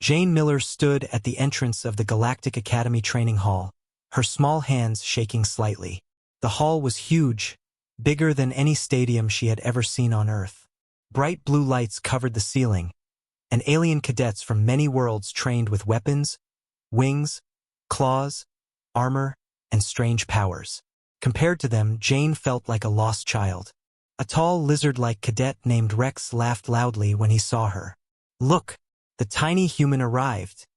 Jane Miller stood at the entrance of the Galactic Academy Training Hall, her small hands shaking slightly. The hall was huge, bigger than any stadium she had ever seen on Earth. Bright blue lights covered the ceiling, and alien cadets from many worlds trained with weapons, wings, claws, armor, and strange powers. Compared to them, Jane felt like a lost child. A tall lizard-like cadet named Rex laughed loudly when he saw her. "Look, the tiny human arrived,"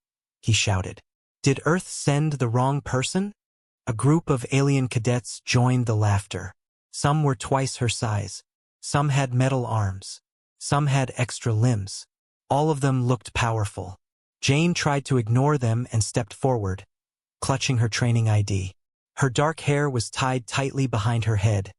he shouted. "Did Earth send the wrong person?" A group of alien cadets joined the laughter. Some were twice her size. Some had metal arms. Some had extra limbs. All of them looked powerful. Jane tried to ignore them and stepped forward, clutching her training ID. Her dark hair was tied tightly behind her head,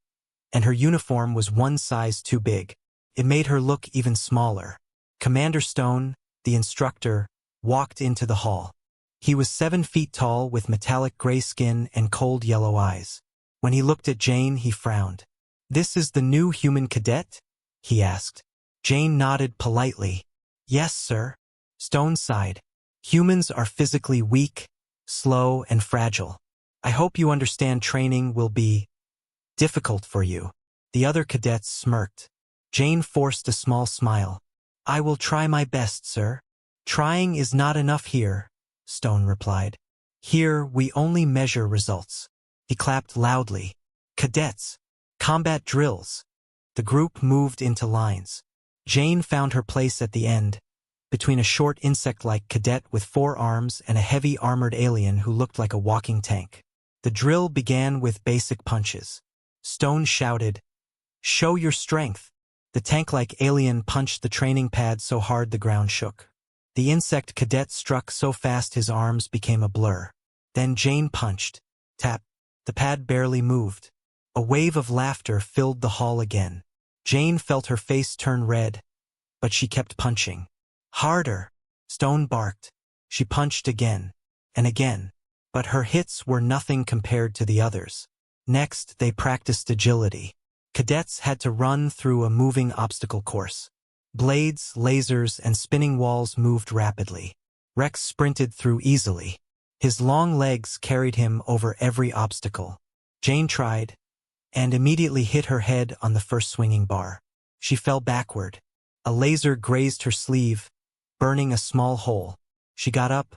and her uniform was one size too big. It made her look even smaller. Commander Stone, the instructor, walked into the hall. He was 7 feet tall with metallic gray skin and cold yellow eyes. When he looked at Jane, he frowned. "This is the new human cadet?" he asked. Jane nodded politely. "Yes, sir." Stone sighed. "Humans are physically weak, slow, and fragile. I hope you understand training will be difficult for you." The other cadets smirked. Jane forced a small smile. "I will try my best, sir." "Trying is not enough here," Stone replied. "Here we only measure results." He clapped loudly. "Cadets, combat drills." The group moved into lines. Jane found her place at the end, between a short insect-like cadet with 4 arms and a heavy armored alien who looked like a walking tank. The drill began with basic punches. Stone shouted, "Show your strength." The tank-like alien punched the training pad so hard the ground shook. The insect cadet struck so fast his arms became a blur. Then Jane punched. Tap. The pad barely moved. A wave of laughter filled the hall again. Jane felt her face turn red, but she kept punching. "Harder," Stone barked. She punched again, and again, but her hits were nothing compared to the others. Next, they practiced agility. Cadets had to run through a moving obstacle course. Blades, lasers, and spinning walls moved rapidly. Rex sprinted through easily. His long legs carried him over every obstacle. Jane tried, and immediately hit her head on the first swinging bar. She fell backward. A laser grazed her sleeve, burning a small hole. She got up,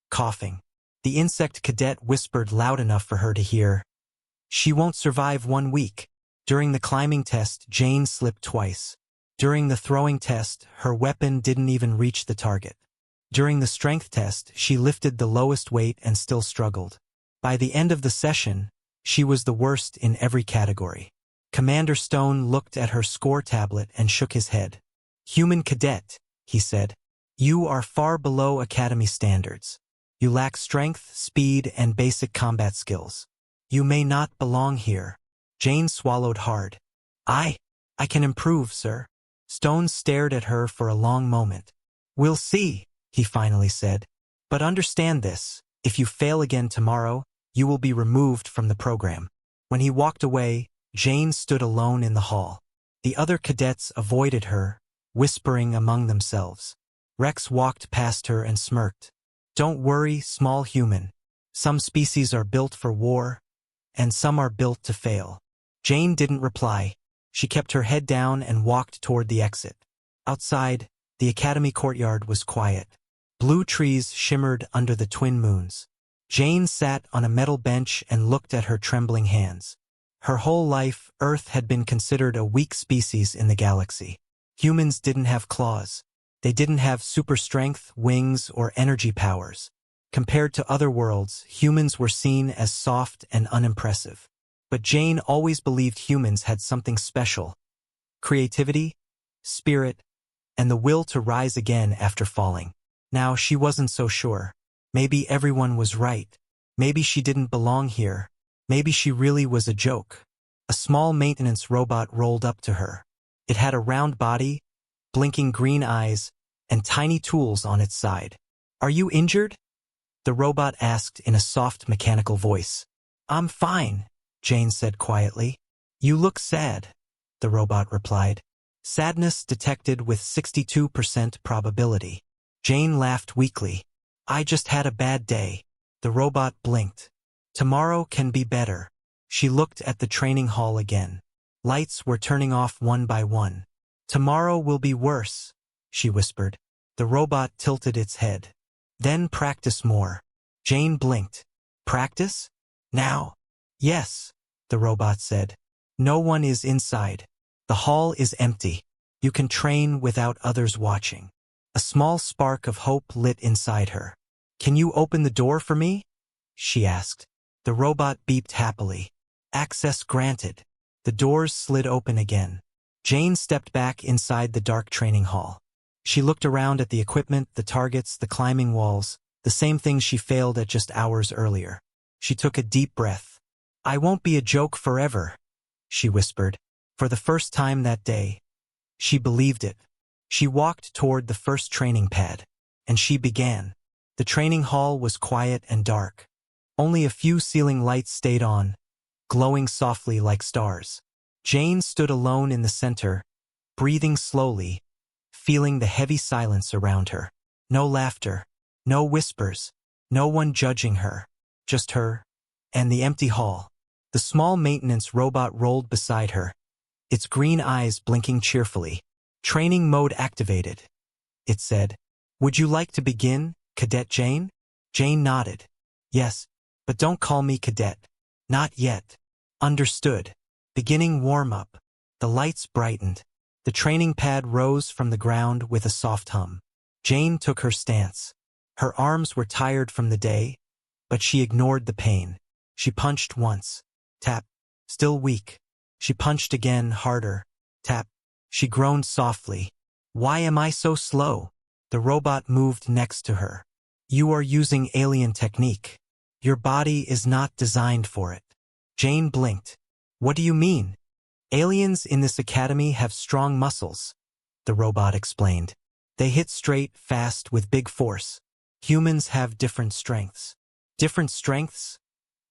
coughing. The insect cadet whispered loud enough for her to hear. "She won't survive 1 week." During the climbing test, Jane slipped twice. During the throwing test, her weapon didn't even reach the target. During the strength test, she lifted the lowest weight and still struggled. By the end of the session, she was the worst in every category. Commander Stone looked at her score tablet and shook his head. "Human cadet," he said, "you are far below Academy standards. You lack strength, speed, and basic combat skills. You may not belong here." Jane swallowed hard. I can improve, sir." Stone stared at her for a long moment. "We'll see," he finally said. "But understand this, if you fail again tomorrow, you will be removed from the program." When he walked away, Jane stood alone in the hall. The other cadets avoided her, whispering among themselves. Rex walked past her and smirked. "Don't worry, small human. Some species are built for war, and some are built to fail." Jane didn't reply. She kept her head down and walked toward the exit. Outside, the academy courtyard was quiet. Blue trees shimmered under the twin moons. Jane sat on a metal bench and looked at her trembling hands. Her whole life, Earth had been considered a weak species in the galaxy. Humans didn't have claws. They didn't have super strength, wings, or energy powers. Compared to other worlds, humans were seen as soft and unimpressive. But Jane always believed humans had something special: creativity, spirit, and the will to rise again after falling. Now she wasn't so sure. Maybe everyone was right. Maybe she didn't belong here. Maybe she really was a joke. A small maintenance robot rolled up to her. It had a round body, blinking green eyes, and tiny tools on its side. "Are you injured?" the robot asked in a soft mechanical voice. "I'm fine," Jane said quietly. "You look sad," the robot replied. "Sadness detected with 62% probability." Jane laughed weakly. I just had a bad day. The robot blinked. Tomorrow can be better. She looked at the training hall again. Lights were turning off one by one. Tomorrow will be worse, she whispered. The robot tilted its head. Then practice more. Jane blinked. Practice? Now? Yes, the robot said. No one is inside. The hall is empty. You can train without others watching. A small spark of hope lit inside her. Can you open the door for me? She asked. The robot beeped happily. Access granted. The doors slid open again. Jane stepped back inside the dark training hall. She looked around at the equipment, the targets, the climbing walls, the same things she failed at just hours earlier. She took a deep breath. I won't be a joke forever, she whispered. For the first time that day, she believed it. She walked toward the first training pad, and she began. The training hall was quiet and dark. Only a few ceiling lights stayed on, glowing softly like stars. Jane stood alone in the center, breathing slowly, feeling the heavy silence around her. No laughter, no whispers, no one judging her. Just her and the empty hall. The small maintenance robot rolled beside her, its green eyes blinking cheerfully. Training mode activated, it said. Would you like to begin, Cadet Jane? Jane nodded. Yes, but don't call me Cadet. Not yet. Understood. Beginning warm-up. The lights brightened. The training pad rose from the ground with a soft hum. Jane took her stance. Her arms were tired from the day, but she ignored the pain. She punched once. Tap. Still weak. She punched again, harder. Tap. She groaned softly. Why am I so slow? The robot moved next to her. You are using alien technique. Your body is not designed for it. Jane blinked. What do you mean? Aliens in this academy have strong muscles, the robot explained. They hit straight, fast, with big force. Humans have different strengths. Different strengths?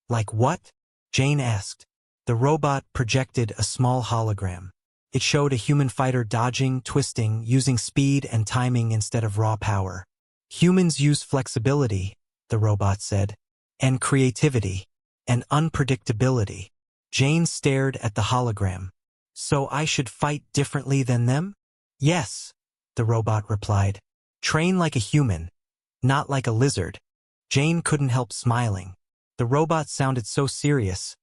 Like what? Jane asked. The robot projected a small hologram. It showed a human fighter dodging, twisting, using speed and timing instead of raw power. Humans use flexibility, the robot said, and creativity, and unpredictability. Jane stared at the hologram. So I should fight differently than them? Yes, the robot replied. Train like a human, not like a lizard. Jane couldn't help smiling. The robot sounded so serious,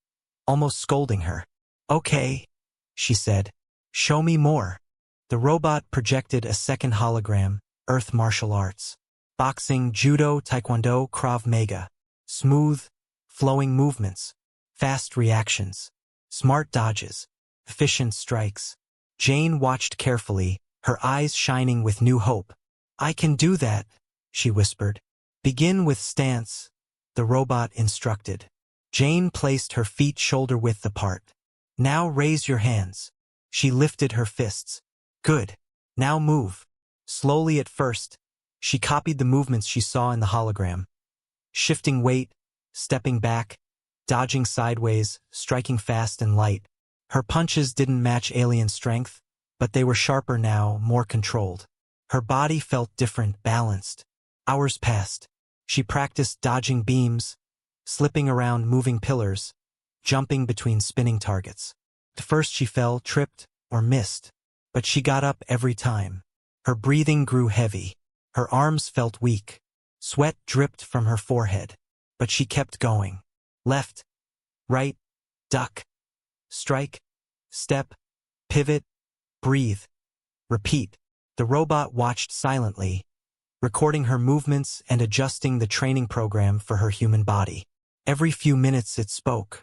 almost scolding her. Okay, she said. Show me more. The robot projected a second hologram, Earth martial arts. Boxing, judo, taekwondo, Krav Maga. Smooth, flowing movements. Fast reactions. Smart dodges. Efficient strikes. Jane watched carefully, her eyes shining with new hope. I can do that, she whispered. Begin with stance, the robot instructed. Jane placed her feet shoulder-width apart. Now raise your hands. She lifted her fists. Good. Now move. Slowly at first, she copied the movements she saw in the hologram. Shifting weight, stepping back, dodging sideways, striking fast and light. Her punches didn't match alien strength, but they were sharper now, more controlled. Her body felt different, balanced. Hours passed. She practiced dodging beams, slipping around moving pillars, jumping between spinning targets. At first she fell, tripped, or missed, but she got up every time. Her breathing grew heavy. Her arms felt weak. Sweat dripped from her forehead, but she kept going. Left, right, duck, strike, step, pivot, breathe, repeat. The robot watched silently, recording her movements and adjusting the training program for her human body. Every few minutes it spoke.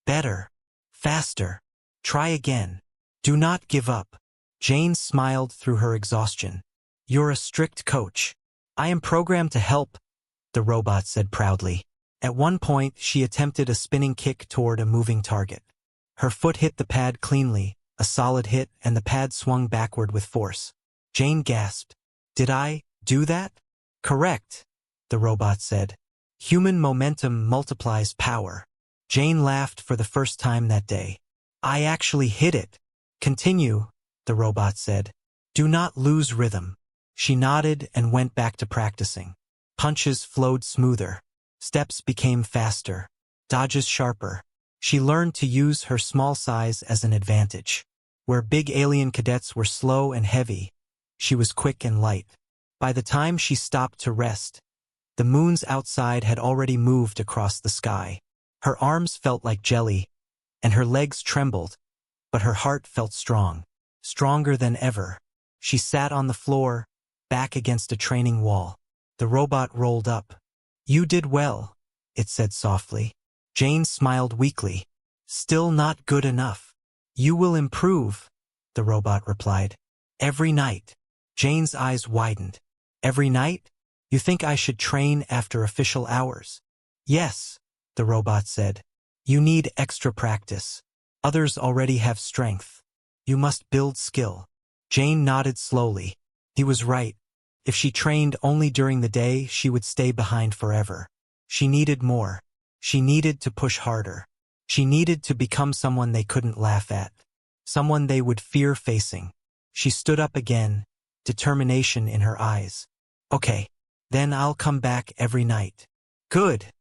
Better, faster, try again. Do not give up. Jane smiled through her exhaustion. You're a strict coach. I am programmed to help, the robot said proudly. At one point, she attempted a spinning kick toward a moving target. Her foot hit the pad cleanly, a solid hit, and the pad swung backward with force. Jane gasped. Did I do that? Correct, the robot said. Human momentum multiplies power. Jane laughed for the first time that day. I actually hit it. Continue, the robot said. Do not lose rhythm. She nodded and went back to practicing. Punches flowed smoother. Steps became faster. Dodges sharper. She learned to use her small size as an advantage. Where big alien cadets were slow and heavy, she was quick and light. By the time she stopped to rest, the moons outside had already moved across the sky. Her arms felt like jelly, and her legs trembled, but her heart felt strong, stronger than ever. She sat on the floor, back against a training wall. The robot rolled up. "You did well," it said softly. Jane smiled weakly. "Still not good enough." "You will improve," the robot replied. "Every night." Jane's eyes widened. "Every night? You think I should train after official hours?" "Yes," the robot said. "You need extra practice. Others already have strength. You must build skill." Jane nodded slowly. He was right. If she trained only during the day, she would stay behind forever. She needed more. She needed to push harder. She needed to become someone they couldn't laugh at. Someone they would fear facing. She stood up again, determination in her eyes. "Okay, then I'll come back every night." "Good,"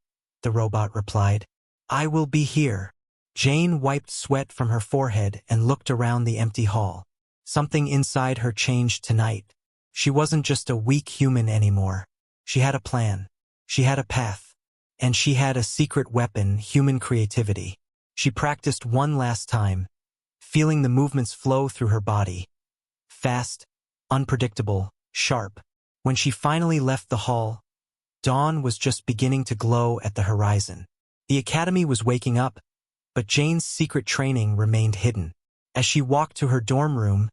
the robot replied. "I will be here." Jane wiped sweat from her forehead and looked around the empty hall. Something inside her changed tonight. She wasn't just a weak human anymore. She had a plan. She had a path. And she had a secret weapon, human creativity. She practiced one last time, feeling the movements flow through her body. Fast, unpredictable, sharp. When she finally left the hall, dawn was just beginning to glow at the horizon. The academy was waking up, but Jane's secret training remained hidden. As she walked to her dorm room,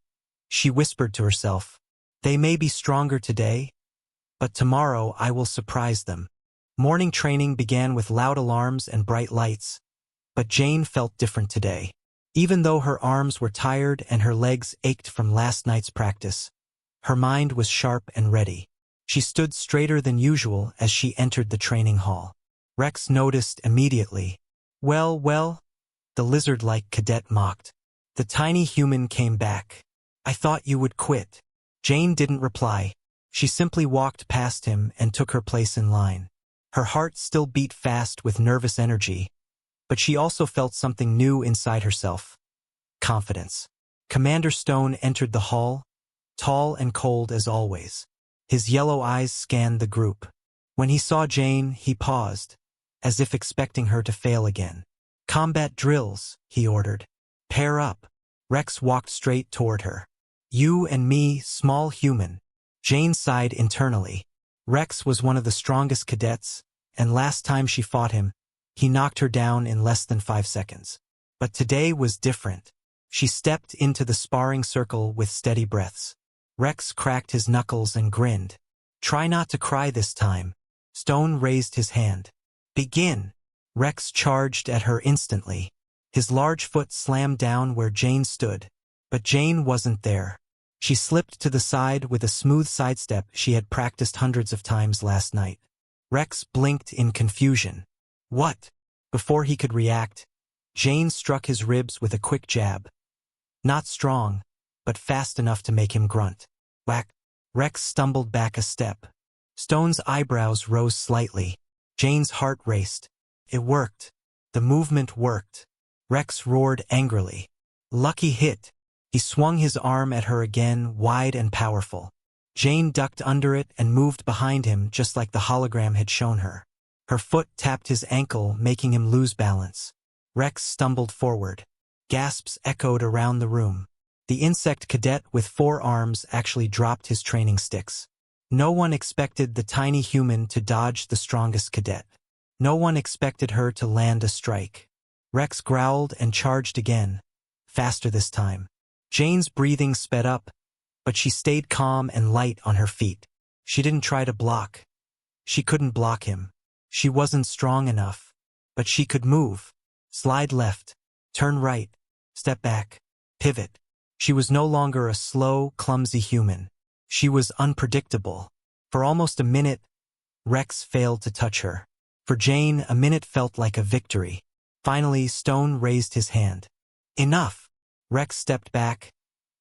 she whispered to herself, "They may be stronger today, but tomorrow I will surprise them." Morning training began with loud alarms and bright lights, but Jane felt different today. Even though her arms were tired and her legs ached from last night's practice, her mind was sharp and ready. She stood straighter than usual as she entered the training hall. Rex noticed immediately. Well, the lizard-like cadet mocked. The tiny human came back. "I thought you would quit." Jane didn't reply. She simply walked past him and took her place in line. Her heart still beat fast with nervous energy, but she also felt something new inside herself. Confidence. Commander Stone entered the hall, tall and cold as always. His yellow eyes scanned the group. When he saw Jane, he paused, as if expecting her to fail again. "Combat drills," he ordered. "Pair up." Rex walked straight toward her. "You and me, small human." Jane sighed internally. Rex was one of the strongest cadets, and last time she fought him, he knocked her down in less than 5 seconds. But today was different. She stepped into the sparring circle with steady breaths. Rex cracked his knuckles and grinned. "Try not to cry this time." Stone raised his hand. "Begin." Rex charged at her instantly. His large foot slammed down where Jane stood, but Jane wasn't there. She slipped to the side with a smooth sidestep she had practiced hundreds of times last night. Rex blinked in confusion. "What?" Before he could react, Jane struck his ribs with a quick jab. Not strong, but fast enough to make him grunt. Whack! Rex stumbled back a step. Stone's eyebrows rose slightly. Jane's heart raced. It worked. The movement worked. Rex roared angrily. "Lucky hit." He swung his arm at her again, wide and powerful. Jane ducked under it and moved behind him just like the hologram had shown her. Her foot tapped his ankle, making him lose balance. Rex stumbled forward. Gasps echoed around the room. The insect cadet with 4 arms actually dropped his training sticks. No one expected the tiny human to dodge the strongest cadet. No one expected her to land a strike. Rex growled and charged again, faster this time. Jane's breathing sped up, but she stayed calm and light on her feet. She didn't try to block. She couldn't block him. She wasn't strong enough, but she could move. Slide left, turn right, step back, pivot. She was no longer a slow, clumsy human. She was unpredictable. For almost a minute, Rex failed to touch her. For Jane, a minute felt like a victory. Finally, Stone raised his hand. "Enough!" Rex stepped back,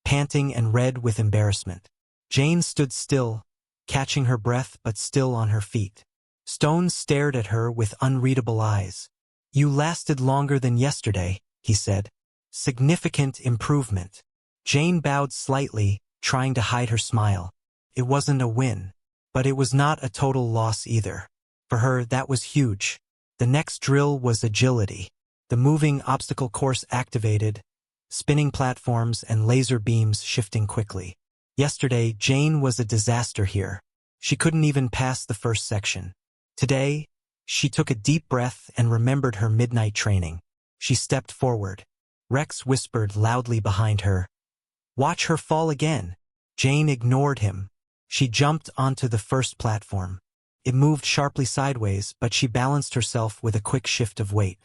panting and red with embarrassment. Jane stood still, catching her breath but still on her feet. Stone stared at her with unreadable eyes. "You lasted longer than yesterday," he said. "Significant improvement." Jane bowed slightly, trying to hide her smile. It wasn't a win, but it was not a total loss either. For her, that was huge. The next drill was agility. The moving obstacle course activated, spinning platforms and laser beams shifting quickly. Yesterday, Jane was a disaster here. She couldn't even pass the first section. Today, she took a deep breath and remembered her midnight training. She stepped forward. Rex whispered loudly behind her, "Watch her fall again." Jane ignored him. She jumped onto the first platform. It moved sharply sideways, but she balanced herself with a quick shift of weight.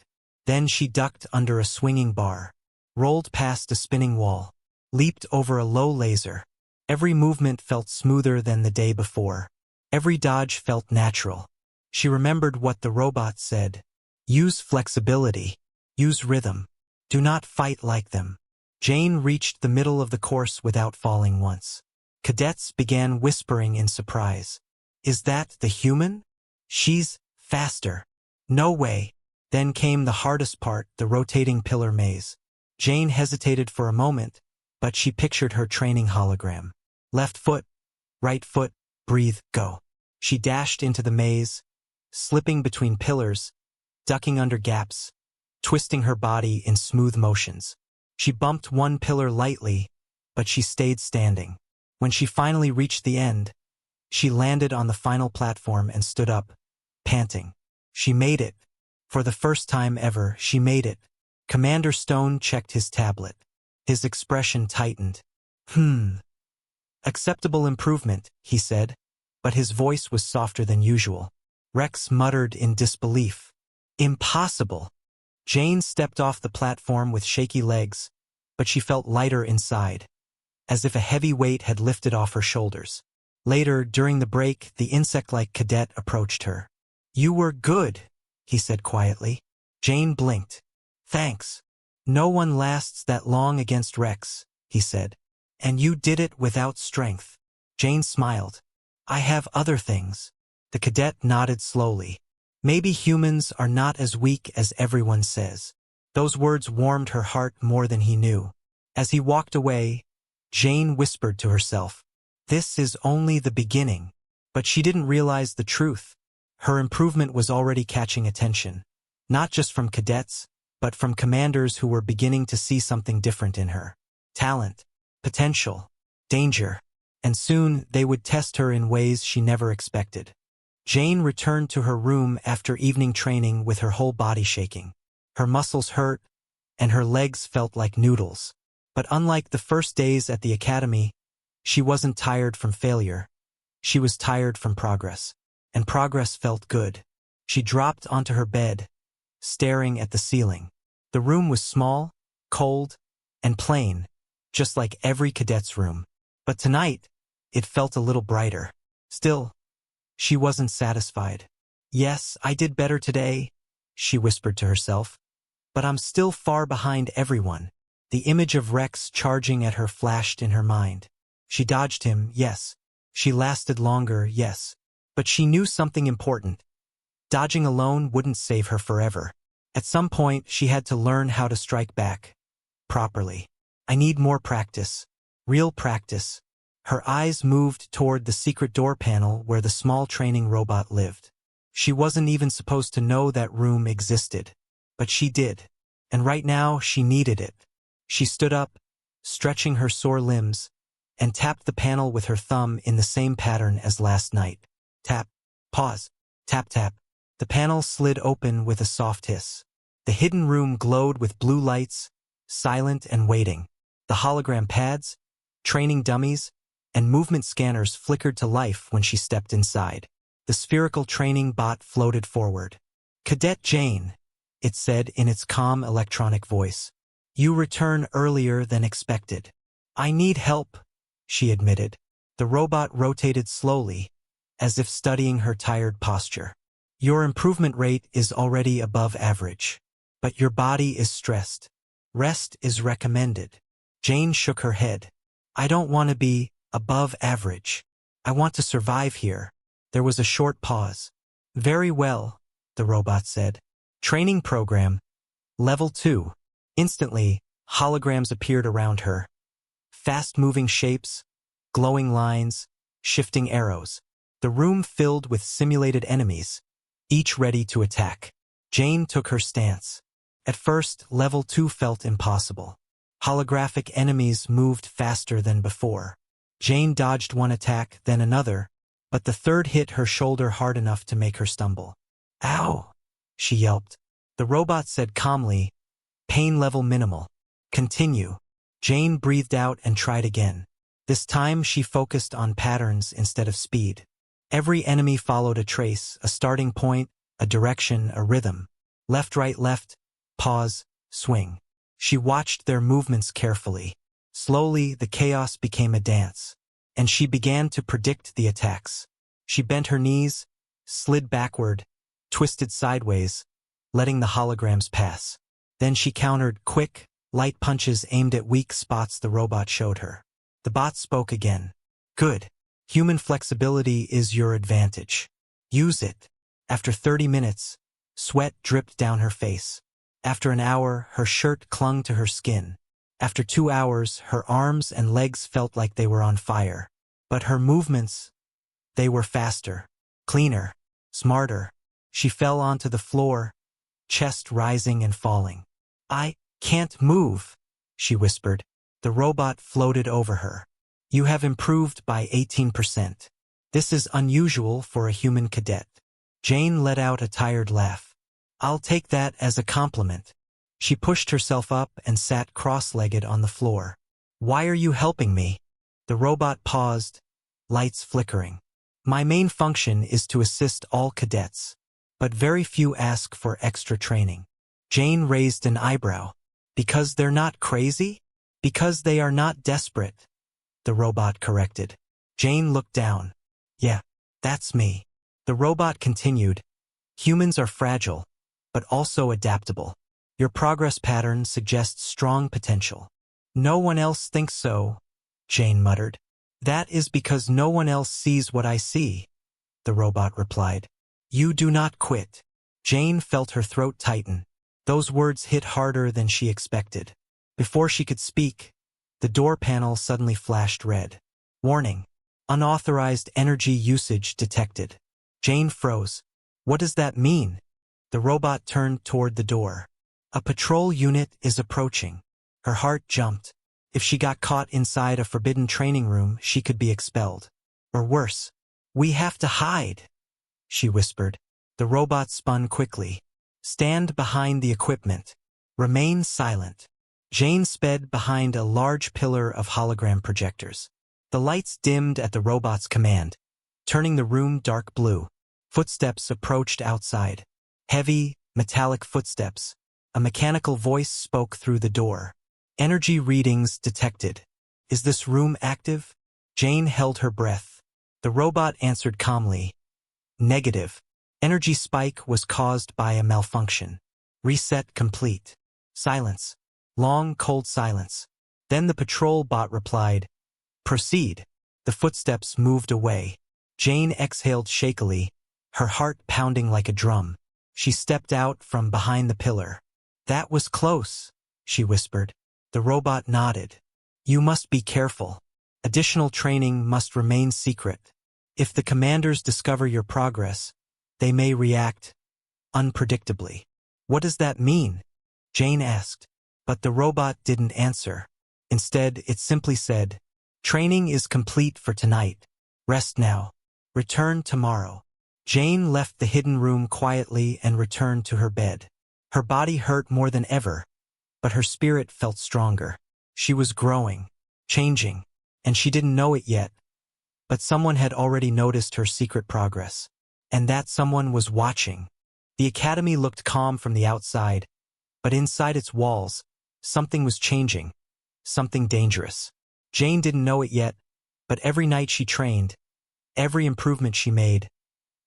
Then she ducked under a swinging bar, rolled past a spinning wall, leaped over a low laser. Every movement felt smoother than the day before. Every dodge felt natural. She remembered what the robot said. Use flexibility. Use rhythm. Do not fight like them. Jane reached the middle of the course without falling once. Cadets began whispering in surprise. "Is that the human? She's faster." "No way." Then came the hardest part, the rotating pillar maze. Jane hesitated for a moment, but she pictured her training hologram. Left foot, right foot, breathe, go. She dashed into the maze, slipping between pillars, ducking under gaps, twisting her body in smooth motions. She bumped one pillar lightly, but she stayed standing. When she finally reached the end, she landed on the final platform and stood up, panting. She made it. For the first time ever, she made it. Commander Stone checked his tablet. His expression tightened. "Acceptable improvement," he said, but his voice was softer than usual. Rex muttered in disbelief. "Impossible." Jane stepped off the platform with shaky legs, but she felt lighter inside, as if a heavy weight had lifted off her shoulders. Later, during the break, the insect-like cadet approached her. "You were good," he said quietly. Jane blinked. "Thanks. No one lasts that long against Rex," he said. "And you did it without strength." Jane smiled. "I have other things." The cadet nodded slowly. "Maybe humans are not as weak as everyone says." Those words warmed her heart more than he knew. As he walked away, Jane whispered to herself, "This is only the beginning." But she didn't realize the truth. Her improvement was already catching attention, not just from cadets, but from commanders who were beginning to see something different in her. Talent, potential, danger, and soon they would test her in ways she never expected. Jane returned to her room after evening training with her whole body shaking. Her muscles hurt, and her legs felt like noodles. But unlike the first days at the academy, she wasn't tired from failure. She was tired from progress. And progress felt good. She dropped onto her bed, staring at the ceiling. The room was small, cold, and plain, just like every cadet's room. But tonight, it felt a little brighter. Still, she wasn't satisfied. "Yes, I did better today," she whispered to herself. "But I'm still far behind everyone." The image of Rex charging at her flashed in her mind. She dodged him, yes. She lasted longer, yes. But she knew something important. Dodging alone wouldn't save her forever. At some point, she had to learn how to strike back. Properly. "I need more practice. Real practice." Her eyes moved toward the secret door panel where the small training robot lived. She wasn't even supposed to know that room existed. But she did. And right now, she needed it. She stood up, stretching her sore limbs, and tapped the panel with her thumb in the same pattern as last night. Tap. Pause. Tap tap. The panel slid open with a soft hiss. The hidden room glowed with blue lights, silent and waiting. The hologram pads, training dummies, and movement scanners flickered to life when she stepped inside. The spherical training bot floated forward. "Cadet Jane," it said in its calm electronic voice. "You return earlier than expected." "I need help," she admitted. The robot rotated slowly, as if studying her tired posture. "Your improvement rate is already above average. But your body is stressed. Rest is recommended." Jane shook her head. "I don't want to be Above average. I want to survive here. There was a short pause. Very well, the robot said. Training program. Level 2. Instantly, holograms appeared around her. Fast-moving shapes, glowing lines, shifting arrows. The room filled with simulated enemies, each ready to attack. Jane took her stance. At first, level 2 felt impossible. Holographic enemies moved faster than before. Jane dodged one attack, then another, but the third hit her shoulder hard enough to make her stumble. Ow! She yelped. The robot said calmly, pain level minimal. Continue. Jane breathed out and tried again. This time she focused on patterns instead of speed. Every enemy followed a trace, a starting point, a direction, a rhythm. Left, right, left, pause, swing. She watched their movements carefully. Slowly, the chaos became a dance, and she began to predict the attacks. She bent her knees, slid backward, twisted sideways, letting the holograms pass. Then she countered quick, light punches aimed at weak spots the robot showed her. The bot spoke again. Good. Human flexibility is your advantage. Use it. After 30 minutes, sweat dripped down her face. After an hour, her shirt clung to her skin. After 2 hours, her arms and legs felt like they were on fire. But her movements, they were faster, cleaner, smarter. She fell onto the floor, chest rising and falling. I can't move, she whispered. The robot floated over her. You have improved by 18%. This is unusual for a human cadet. Jane let out a tired laugh. I'll take that as a compliment. She pushed herself up and sat cross-legged on the floor. Why are you helping me? The robot paused, lights flickering. My main function is to assist all cadets, but very few ask for extra training. Jane raised an eyebrow. Because they're not crazy? Because they are not desperate, the robot corrected. Jane looked down. Yeah, that's me. The robot continued. Humans are fragile, but also adaptable. Your progress pattern suggests strong potential. No one else thinks so, Jane muttered. That is because no one else sees what I see, the robot replied. You do not quit. Jane felt her throat tighten. Those words hit harder than she expected. Before she could speak, the door panel suddenly flashed red. Warning. Unauthorized energy usage detected. Jane froze. What does that mean? The robot turned toward the door. A patrol unit is approaching. Her heart jumped. If she got caught inside a forbidden training room, she could be expelled. Or worse. We have to hide, she whispered. The robot spun quickly. Stand behind the equipment. Remain silent. Jane sped behind a large pillar of hologram projectors. The lights dimmed at the robot's command, turning the room dark blue. Footsteps approached outside. Heavy, metallic footsteps. A mechanical voice spoke through the door. Energy readings detected. Is this room active? Jane held her breath. The robot answered calmly. Negative. Energy spike was caused by a malfunction. Reset complete. Silence. Long, cold silence. Then the patrol bot replied, Proceed. The footsteps moved away. Jane exhaled shakily, her heart pounding like a drum. She stepped out from behind the pillar. That was close, she whispered. The robot nodded. You must be careful. Additional training must remain secret. If the commanders discover your progress, they may react unpredictably. What does that mean? Jane asked. But the robot didn't answer. Instead, it simply said, Training is complete for tonight. Rest now. Return tomorrow. Jane left the hidden room quietly and returned to her bed. Her body hurt more than ever, but her spirit felt stronger. She was growing, changing, and she didn't know it yet. But someone had already noticed her secret progress. And that someone was watching. The academy looked calm from the outside, but inside its walls, something was changing, something dangerous. Jane didn't know it yet, but every night she trained, every improvement she made,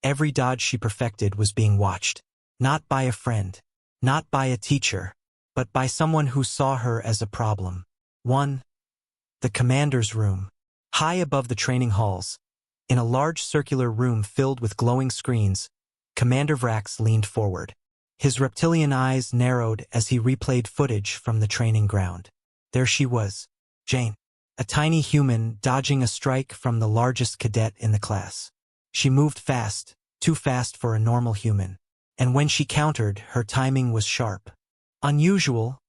every dodge she perfected was being watched. Not by a friend, not by a teacher, but by someone who saw her as a problem. The commander's room. High above the training halls, in a large circular room filled with glowing screens, Commander Vrax leaned forward. His reptilian eyes narrowed as he replayed footage from the training ground. There she was, Jane, a tiny human dodging a strike from the largest cadet in the class. She moved fast, too fast for a normal human. And when she countered, her timing was sharp. Unusual,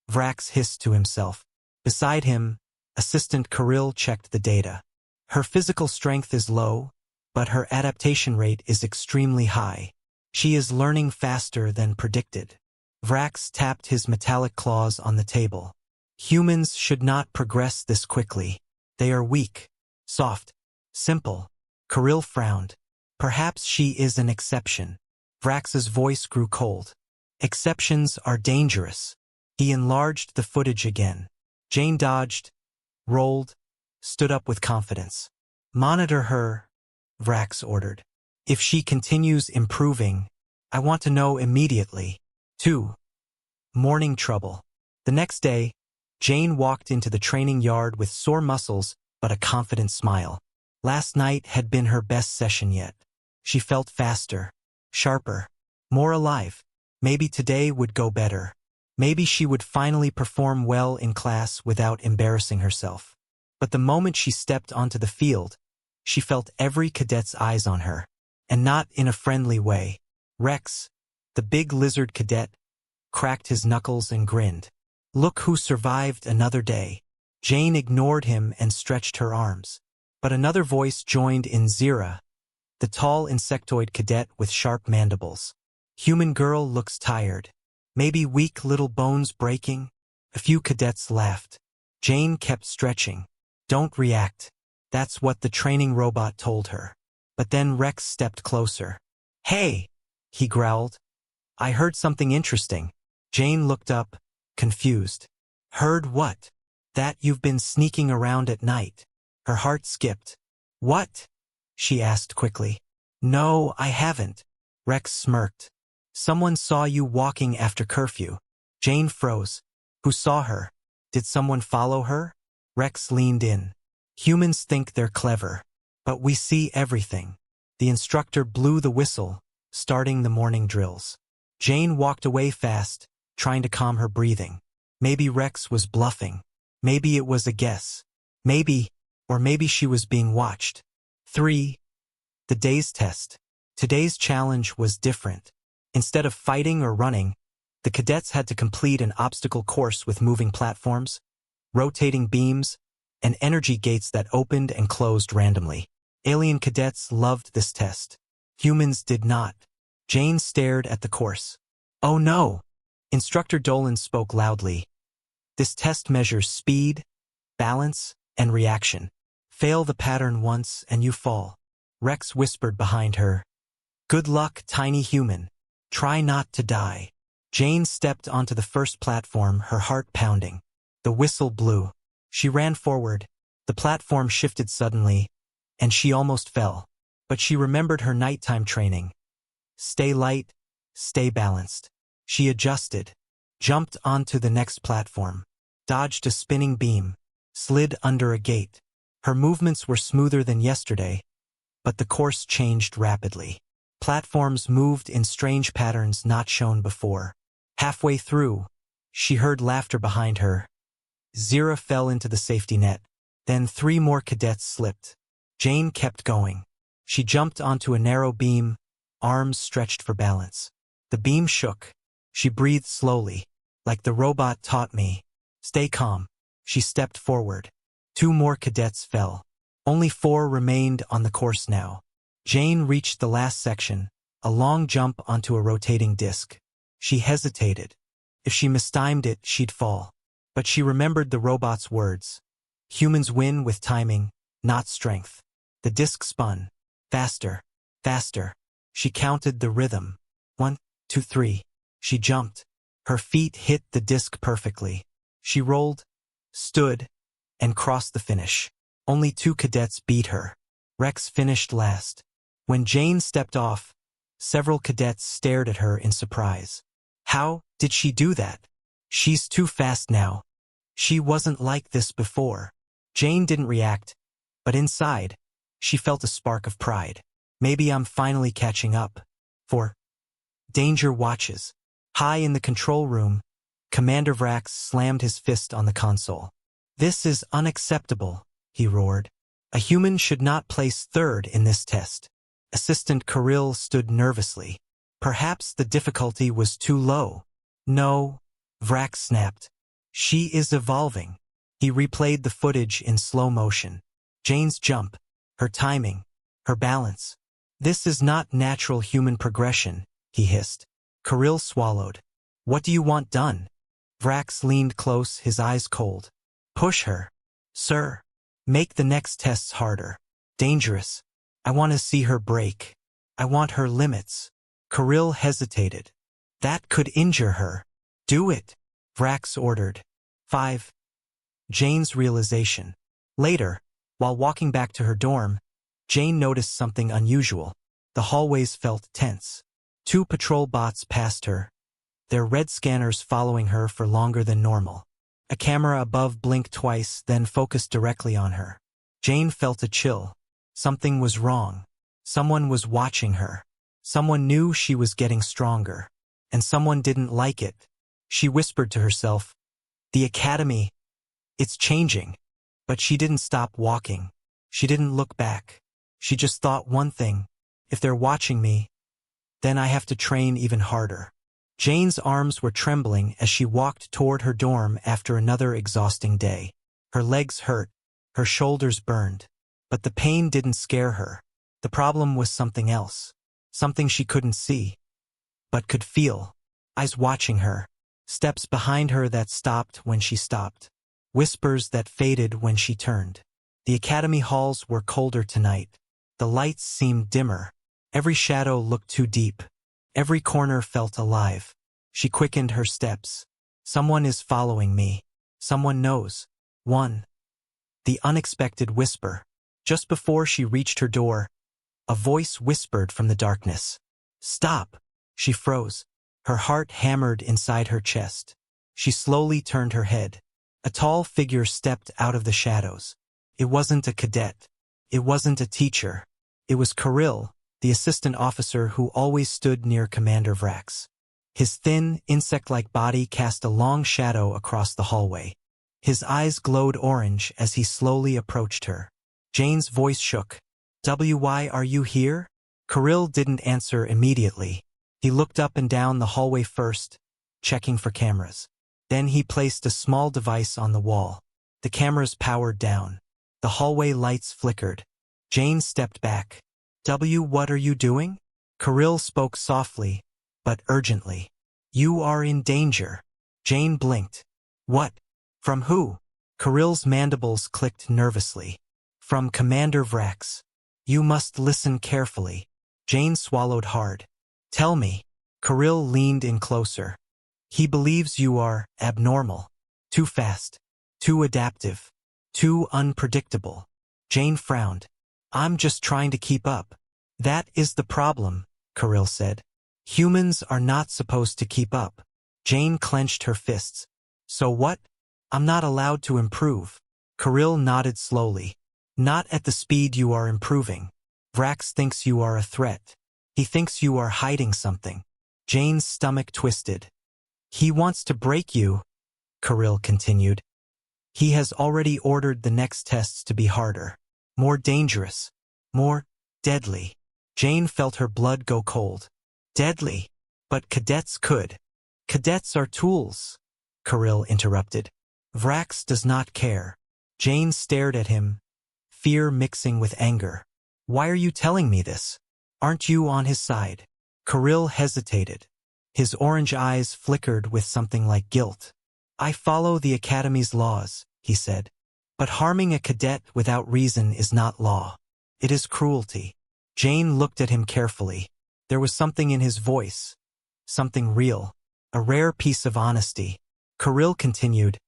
Vrax hissed to himself. Beside him, Assistant Kirill checked the data. Her physical strength is low, but her adaptation rate is extremely high. She is learning faster than predicted. Vrax tapped his metallic claws on the table. Humans should not progress this quickly. They are weak, soft, simple. Kirill frowned. Perhaps she is an exception. Vrax's voice grew cold. Exceptions are dangerous. He enlarged the footage again. Jane dodged, rolled, stood up with confidence. Monitor her, Vrax ordered. If she continues improving, I want to know immediately. 2. Morning trouble. The next day, Jane walked into the training yard with sore muscles but a confident smile. Last night had been her best session yet. She felt faster, sharper, more alive. Maybe today would go better. Maybe she would finally perform well in class without embarrassing herself. But the moment she stepped onto the field, she felt every cadet's eyes on her. And not in a friendly way. Rex, the big lizard cadet, cracked his knuckles and grinned. Look who survived another day. Jane ignored him and stretched her arms. But another voice joined in Zira, the tall insectoid cadet with sharp mandibles. Human girl looks tired. Maybe weak little bones breaking? A few cadets laughed. Jane kept stretching. Don't react. That's what the training robot told her. But then Rex stepped closer. Hey, he growled. I heard something interesting. Jane looked up, confused. Heard what? That you've been sneaking around at night. Her heart skipped. What? She asked quickly. No, I haven't. Rex smirked. Someone saw you walking after curfew. Jane froze. Who saw her? Did someone follow her? Rex leaned in. Humans think they're clever. But we see everything. The instructor blew the whistle, starting the morning drills. Jane walked away fast, trying to calm her breathing. Maybe Rex was bluffing. Maybe it was a guess. Maybe she was being watched. 3. The day's test. Today's challenge was different. Instead of fighting or running, the cadets had to complete an obstacle course with moving platforms, rotating beams, and energy gates that opened and closed randomly. Alien cadets loved this test. Humans did not. Jane stared at the course. Oh no! Instructor Dolan spoke loudly. This test measures speed, balance, and reaction. Fail the pattern once and you fall. Rex whispered behind her. Good luck, tiny human. Try not to die. Jane stepped onto the first platform, her heart pounding. The whistle blew. She ran forward. The platform shifted suddenly, and she almost fell. But she remembered her nighttime training. Stay light, stay balanced. She adjusted, jumped onto the next platform, dodged a spinning beam, slid under a gate. Her movements were smoother than yesterday, but the course changed rapidly. Platforms moved in strange patterns not shown before. Halfway through, she heard laughter behind her. Zira fell into the safety net. Then 3 more cadets slipped. Jane kept going. She jumped onto a narrow beam, arms stretched for balance. The beam shook. She breathed slowly. Like the robot taught me. Stay calm. She stepped forward. 2 more cadets fell. Only 4 remained on the course now. Jane reached the last section, a long jump onto a rotating disc. She hesitated. If she mistimed it, she'd fall. But she remembered the robot's words. Humans win with timing, not strength. The disc spun. Faster, faster. She counted the rhythm. 1, 2, 3. She jumped. Her feet hit the disc perfectly. She rolled, stood, and crossed the finish. Only 2 cadets beat her. Rex finished last. When Jane stepped off, several cadets stared at her in surprise. How did she do that? She's too fast now. She wasn't like this before. Jane didn't react. But inside, she felt a spark of pride. Maybe I'm finally catching up. 4. Danger watches. High in the control room, Commander Vrax slammed his fist on the console. "This is unacceptable," he roared. "A human should not place third in this test." Assistant Kirill stood nervously. Perhaps the difficulty was too low. "No," Vrax snapped. "She is evolving." He replayed the footage in slow motion. Jane's jump, her timing, her balance. "This is not natural human progression," he hissed. Kirill swallowed. "What do you want done?" Vrax leaned close, his eyes cold. "Push her, sir. Make the next tests harder. Dangerous. I want to see her break. I want her limits." Kirill hesitated. "That could injure her." "Do it," Vrax ordered. 5. Jane's realization. Later, while walking back to her dorm, Jane noticed something unusual. The hallways felt tense. 2 patrol bots passed her, their red scanners following her for longer than normal. A camera above blinked twice, then focused directly on her. Jane felt a chill. Something was wrong. Someone was watching her. Someone knew she was getting stronger. And someone didn't like it. She whispered to herself, "The academy, it's changing." But she didn't stop walking. She didn't look back. She just thought one thing: if they're watching me, then I have to train even harder. Jane's arms were trembling as she walked toward her dorm after another exhausting day. Her legs hurt, her shoulders burned. But the pain didn't scare her. The problem was something else. Something she couldn't see, but could feel. Eyes watching her. Steps behind her that stopped when she stopped. Whispers that faded when she turned. The academy halls were colder tonight. The lights seemed dimmer. Every shadow looked too deep. Every corner felt alive. She quickened her steps. Someone is following me. Someone knows. 1. The unexpected whisper. Just before she reached her door, a voice whispered from the darkness. "Stop!" She froze. Her heart hammered inside her chest. She slowly turned her head. A tall figure stepped out of the shadows. It wasn't a cadet. It wasn't a teacher. It was Kirill, the assistant officer who always stood near Commander Vrax. His thin, insect-like body cast a long shadow across the hallway. His eyes glowed orange as he slowly approached her. Jane's voice shook. "Why are you here?" Kirill didn't answer immediately. He looked up and down the hallway first, checking for cameras. Then he placed a small device on the wall. The cameras powered down. The hallway lights flickered. Jane stepped back. What are you doing?" Kirill spoke softly, but urgently. "You are in danger." Jane blinked. "What? From who?" Kirill's mandibles clicked nervously. "From Commander Vrax. You must listen carefully." Jane swallowed hard. "Tell me." Kirill leaned in closer. "He believes you are abnormal. Too fast. Too adaptive. Too unpredictable." Jane frowned. "I'm just trying to keep up." "That is the problem," Kirill said. "Humans are not supposed to keep up." Jane clenched her fists. "So what? I'm not allowed to improve." Kirill nodded slowly. "Not at the speed you are improving. Vrax thinks you are a threat. He thinks you are hiding something." Jane's stomach twisted. "He wants to break you," Kirill continued. "He has already ordered the next tests to be harder. More dangerous. More deadly." Jane felt her blood go cold. "Deadly? But cadets could." "Cadets are tools," Kirill interrupted. "Vrax does not care." Jane stared at him, fear mixing with anger. "Why are you telling me this? Aren't you on his side?" Kirill hesitated. His orange eyes flickered with something like guilt. "I follow the Academy's laws," he said. "But harming a cadet without reason is not law. It is cruelty." Jane looked at him carefully. There was something in his voice. Something real. A rare piece of honesty. Kirill continued,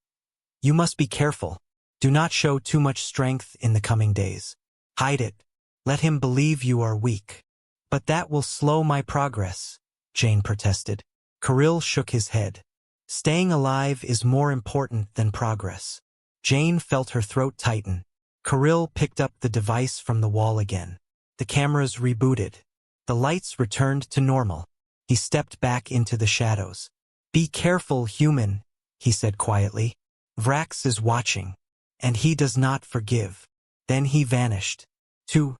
"You must be careful. Do not show too much strength in the coming days. Hide it. Let him believe you are weak." "But that will slow my progress," Jane protested. Kirill shook his head. "Staying alive is more important than progress." Jane felt her throat tighten. Kirill picked up the device from the wall again. The cameras rebooted. The lights returned to normal. He stepped back into the shadows. "Be careful, human," he said quietly. "Vrax is watching, and he does not forgive." Then he vanished. 2.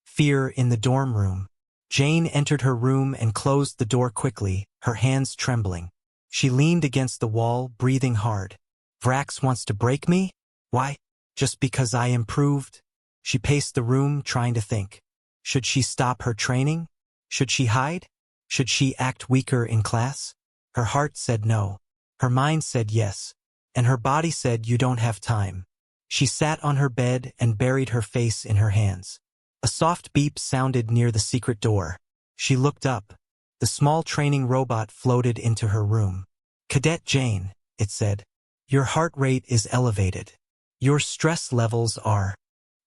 Fear in the dorm room. Jane entered her room and closed the door quickly, her hands trembling. She leaned against the wall, breathing hard. "Vrax wants to break me? Why? Just because I improved?" She paced the room, trying to think. Should she stop her training? Should she hide? Should she act weaker in class? Her heart said no. Her mind said yes. And her body said you don't have time. She sat on her bed and buried her face in her hands. A soft beep sounded near the secret door. She looked up. The small training robot floated into her room. "Cadet Jane," it said. "Your heart rate is elevated. Your stress levels are—"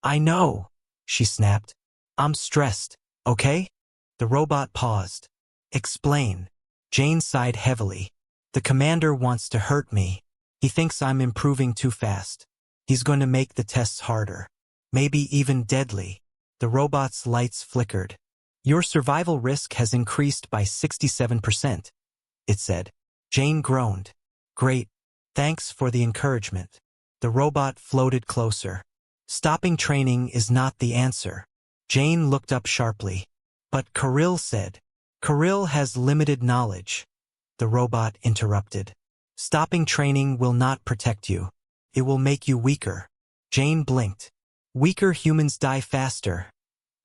"I know," she snapped. "I'm stressed, okay?" The robot paused. "Explain." Jane sighed heavily. "The commander wants to hurt me. He thinks I'm improving too fast. He's going to make the tests harder. Maybe even deadly." The robot's lights flickered. "Your survival risk has increased by 67%, it said. Jane groaned. "Great. Thanks for the encouragement." The robot floated closer. "Stopping training is not the answer." Jane looked up sharply. "But Kirill said." "Kirill has limited knowledge," the robot interrupted. "Stopping training will not protect you. It will make you weaker." Jane blinked. "Weaker humans die faster,"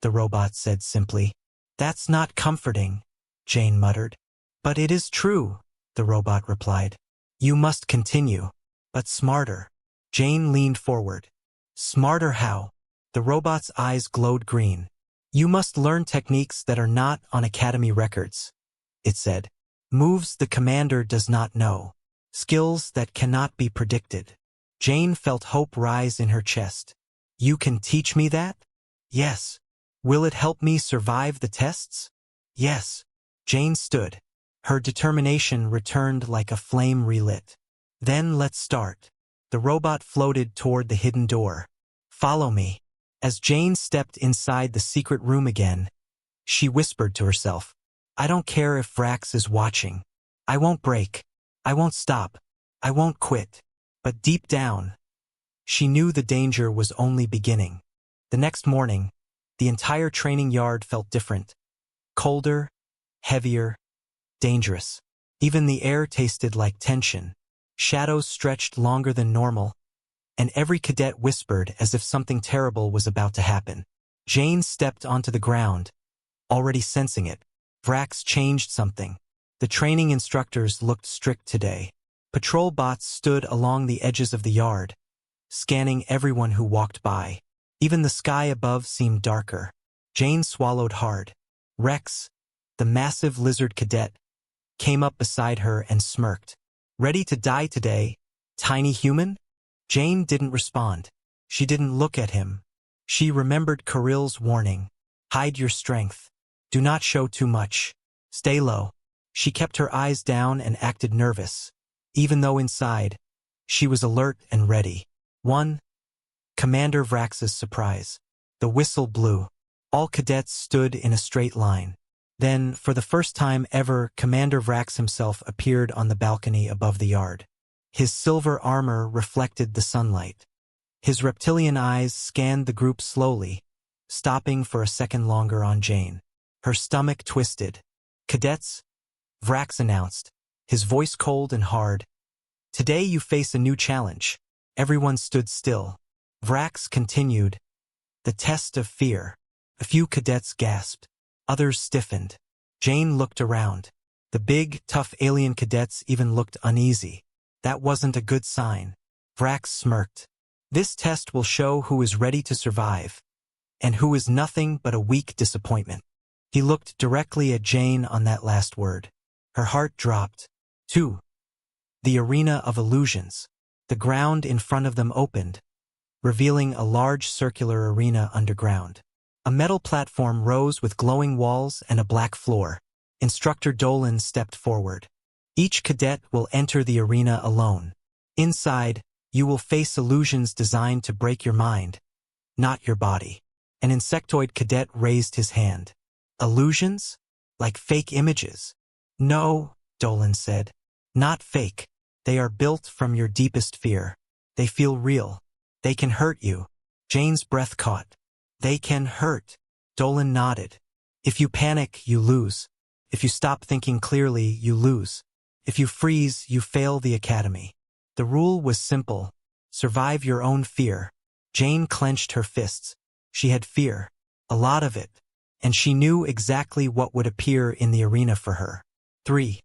the robot said simply. "That's not comforting," Jane muttered. "But it is true," the robot replied. "You must continue, but smarter." Jane leaned forward. "Smarter how?" The robot's eyes glowed green. "You must learn techniques that are not on academy records," it said. "Moves the commander does not know. Skills that cannot be predicted." Jane felt hope rise in her chest. "You can teach me that?" "Yes." "Will it help me survive the tests?" "Yes." Jane stood. Her determination returned like a flame relit. "Then let's start." The robot floated toward the hidden door. "Follow me." As Jane stepped inside the secret room again, she whispered to herself, "I don't care if Vrax is watching. I won't break. I won't stop. I won't quit." But deep down, she knew the danger was only beginning. The next morning, the entire training yard felt different. Colder, heavier, dangerous. Even the air tasted like tension. Shadows stretched longer than normal, and every cadet whispered as if something terrible was about to happen. Jane stepped onto the ground, already sensing it. Vrax changed something. The training instructors looked strict today. Patrol bots stood along the edges of the yard, scanning everyone who walked by. Even the sky above seemed darker. Jane swallowed hard. Rex, the massive lizard cadet, came up beside her and smirked. "Ready to die today, tiny human?" Jane didn't respond. She didn't look at him. She remembered Kirill's warning. "Hide your strength. Do not show too much. Stay low." She kept her eyes down and acted nervous, even though inside, she was alert and ready. 1. Commander Vrax's surprise. The whistle blew. All cadets stood in a straight line. Then, for the first time ever, Commander Vrax himself appeared on the balcony above the yard. His silver armor reflected the sunlight. His reptilian eyes scanned the group slowly, stopping for a second longer on Jane. Her stomach twisted. "Cadets," Vrax announced, his voice cold and hard. "Today you face a new challenge." Everyone stood still. Vrax continued. "The test of fear." A few cadets gasped. Others stiffened. Jane looked around. The big, tough alien cadets even looked uneasy. That wasn't a good sign. Vrax smirked. "This test will show who is ready to survive, and who is nothing but a weak disappointment." He looked directly at Jane on that last word. Her heart dropped. 2. The arena of illusions. The ground in front of them opened, revealing a large circular arena underground. A metal platform rose with glowing walls and a black floor. Instructor Dolan stepped forward. "Each cadet will enter the arena alone. Inside, you will face illusions designed to break your mind. not your body. An insectoid cadet raised his hand. Illusions? Like fake images? No, Dolan said. Not fake. They are built from your deepest fear. They feel real. They can hurt you. Jane's breath caught. They can hurt. Dolan nodded. If you panic, you lose. If you stop thinking clearly, you lose. If you freeze, you fail the academy. The rule was simple. Survive your own fear. Jane clenched her fists. She had fear. A lot of it. And she knew exactly what would appear in the arena for her. 3.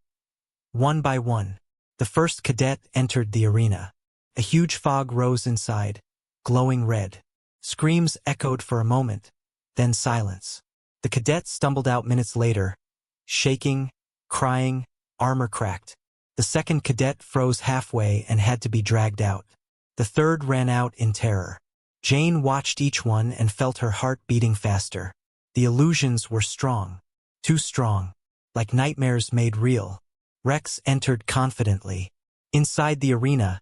One by one, the first cadet entered the arena. A huge fog rose inside, glowing red. Screams echoed for a moment, then silence. The cadet stumbled out minutes later, shaking, crying, armor cracked. The second cadet froze halfway and had to be dragged out. The third ran out in terror. Jane watched each one and felt her heart beating faster. The illusions were strong. Too strong. Like nightmares made real. Rex entered confidently. Inside the arena,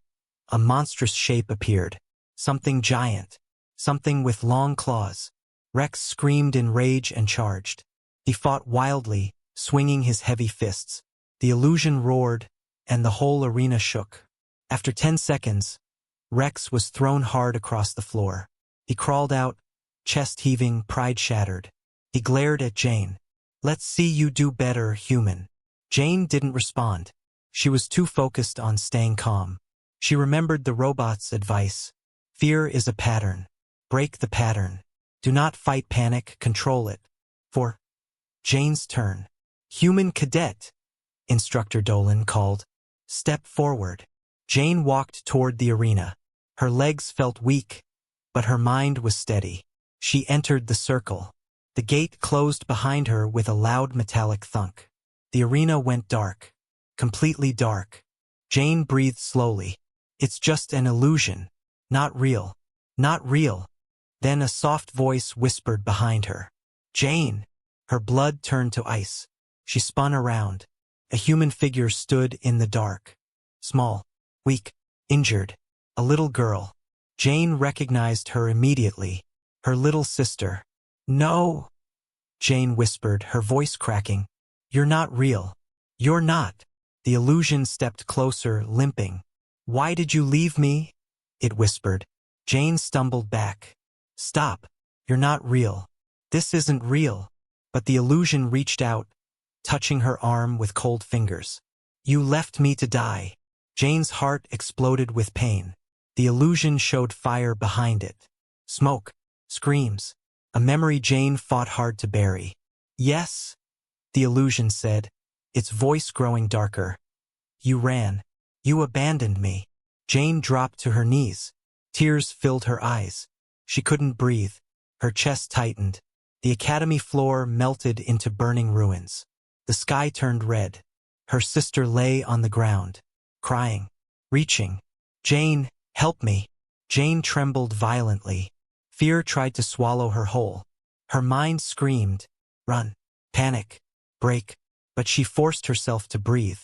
a monstrous shape appeared. Something giant. Something with long claws. Rex screamed in rage and charged. He fought wildly, swinging his heavy fists. The illusion roared, and the whole arena shook. After 10 seconds, Rex was thrown hard across the floor. He crawled out, chest heaving, pride shattered. He glared at Jane. Let's see you do better, human. Jane didn't respond. She was too focused on staying calm. She remembered the robot's advice. Fear is a pattern. Break the pattern. Do not fight panic, control it. For Jane's turn. Human cadet, Instructor Dolan called. Step forward. Jane walked toward the arena. Her legs felt weak, but her mind was steady. She entered the circle. The gate closed behind her with a loud metallic thunk. The arena went dark. Completely dark. Jane breathed slowly. It's just an illusion. Not real. Not real. Then a soft voice whispered behind her. Jane! Her blood turned to ice. She spun around. A human figure stood in the dark. Small, weak, injured. A little girl. Jane recognized her immediately. Her little sister. No! Jane whispered, her voice cracking. You're not real. You're not. The illusion stepped closer, limping. Why did you leave me? It whispered. Jane stumbled back. Stop. You're not real. This isn't real. But the illusion reached out, touching her arm with cold fingers. You left me to die. Jane's heart exploded with pain. The illusion showed fire behind it. Smoke. Screams. A memory Jane fought hard to bury. Yes, the illusion said, its voice growing darker. You ran. You abandoned me. Jane dropped to her knees. Tears filled her eyes. She couldn't breathe. Her chest tightened. The academy floor melted into burning ruins. The sky turned red. Her sister lay on the ground, crying, reaching. Jane, help me. Jane trembled violently. Fear tried to swallow her whole. Her mind screamed, run, panic, break, but she forced herself to breathe.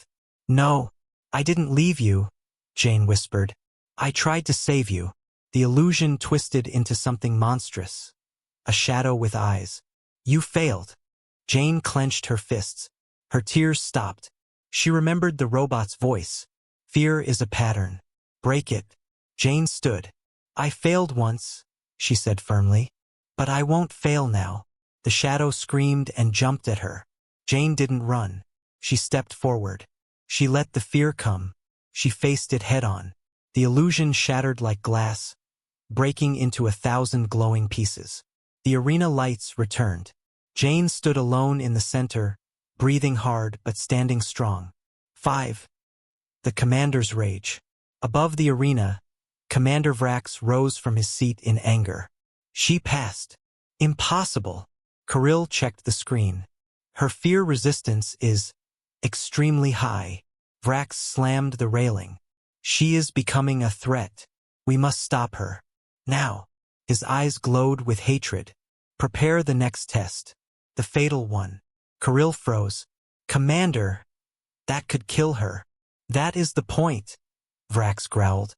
No, I didn't leave you, Jane whispered. I tried to save you. The illusion twisted into something monstrous. A shadow with eyes. You failed. Jane clenched her fists. Her tears stopped. She remembered the robot's voice. Fear is a pattern. Break it. Jane stood. I failed once, she said firmly. But I won't fail now. The shadow screamed and jumped at her. Jane didn't run. She stepped forward. She let the fear come. She faced it head-on. The illusion shattered like glass, breaking into 1,000 glowing pieces. The arena lights returned. Jane stood alone in the center, breathing hard but standing strong. 5. The Commander's Rage. Above the arena, Commander Vrax rose from his seat in anger. She passed. Impossible. Kirill checked the screen. Her fear resistance is extremely high. Vrax slammed the railing. She is becoming a threat. We must stop her. Now. His eyes glowed with hatred. Prepare the next test. The fatal one. Kirill froze. Commander! That could kill her. That is the point, Vrax growled.